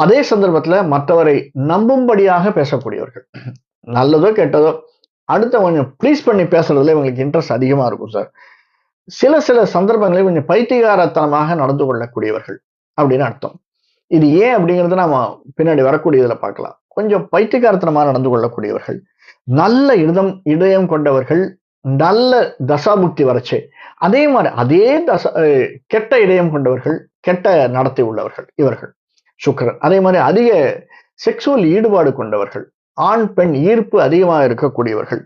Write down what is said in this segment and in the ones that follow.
அதே சந்தர்ப்பத்துல மற்றவரை நம்பும்படியாக பேசக்கூடியவர்கள். நல்லதோ, கெட்டதோ அடுத்த கொஞ்சம் ப்ளீஸ் பண்ணி பேசுறதுல இவங்களுக்கு இன்ட்ரெஸ்ட் அதிகமா இருக்கும் சார். சில சில சந்தர்ப்பங்களில் கொஞ்சம் பைத்தியக்காரத்தனமாக நடந்து கொள்ளக்கூடியவர்கள் அப்படின்னு அர்த்தம். இது ஏன் அப்படிங்கிறத நாம பின்னாடி வரக்கூடியதுல பார்க்கலாம். கொஞ்சம் பைத்தியக்காரத்தனமா நடந்து கொள்ளக்கூடியவர்கள், நல்ல இதயம் கொண்டவர்கள், நல்ல தசாபுக்தி வரச்சே அதே மாரி அதே கெட்ட இதயம் கொண்டவர்கள், கெட்ட நடத்தை உள்ளவர்கள் இவர்கள். சுக்கிரன். அதே மாரி அதிக செக்சுவல் ஈடுபாடு கொண்டவர்கள், ஆண், பெண் ஈர்ப்பு அதிகமா இருக்கக்கூடியவர்கள்,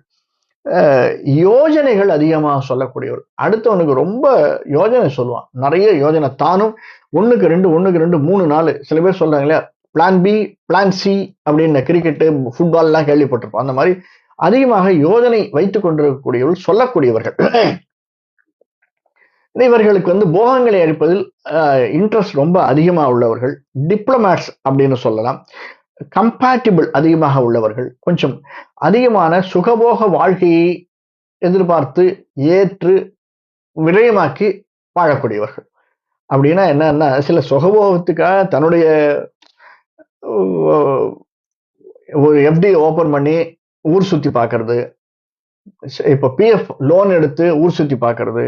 யோஜனைகள் அதிகமா சொல்லக்கூடியவர். அடுத்தவனுக்கு ரொம்ப யோஜனை சொல்லுவான். நிறைய யோஜனை தானும் 1க்கு 2, 1க்கு 2, 3, 4 சில பேர் சொல்றாங்க இல்லையா? பிளான் பி, பிளான் சி அப்படின்னு கிரிக்கெட், ஃபுட்பால் எல்லாம் கேள்விப்பட்டிருப்போம். அந்த மாதிரி அதிகமாக யோஜனை வைத்துக் கொண்டிருக்கக்கூடியவர்கள், சொல்லக்கூடியவர்கள். இவர்களுக்கு போகங்களை அளிப்பதில் இன்ட்ரெஸ்ட் ரொம்ப அதிகமா உள்ளவர்கள். டிப்ளமேட்ஸ் அப்படின்னு சொல்லலாம். கம்பேட்டிபிள் அதிகமாக உள்ளவர்கள், கொஞ்சம் அதிகமான சுகபோக வாழ்க்கையை எதிர்பார்த்து ஏற்று விரயமாக்கி வாழக்கூடியவர்கள். அப்படின்னா என்னன்னா, சில சுகபோகத்துக்காக தன்னுடைய ஒரு எஃப்டி ஓபன் பண்ணி ஊர் சுத்தி பார்க்கறது, இப்ப பிஎஃப் லோன் எடுத்து ஊர் சுத்தி பார்க்கறது,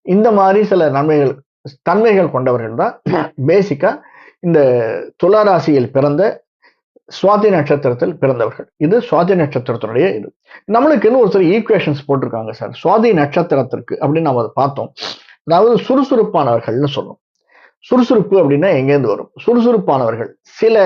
இந்த மாதிரி சில தன்மைகள் கொண்டவர்கள் தான் பேசிக்கா இந்த துலா ராசியில் பிறந்த சுவாதி நட்சத்திரத்தில் பிறந்தவர்கள். இது சுவாதி நட்சத்திரத்தினுடைய இது. நம்மளுக்குன்னு ஒரு சில ஈக்குவேஷன்ஸ் போட்டிருக்காங்க சார். சுவாதி நட்சத்திரத்திற்கு அப்படின்னு நம்ம அதை பார்த்தோம். அதாவது சுறுசுறுப்பானவர்கள்னு சொல்லுவோம். சுறுசுறுப்பு அப்படின்னா எங்கேருந்து வரும்? சுறுசுறுப்பானவர்கள் சில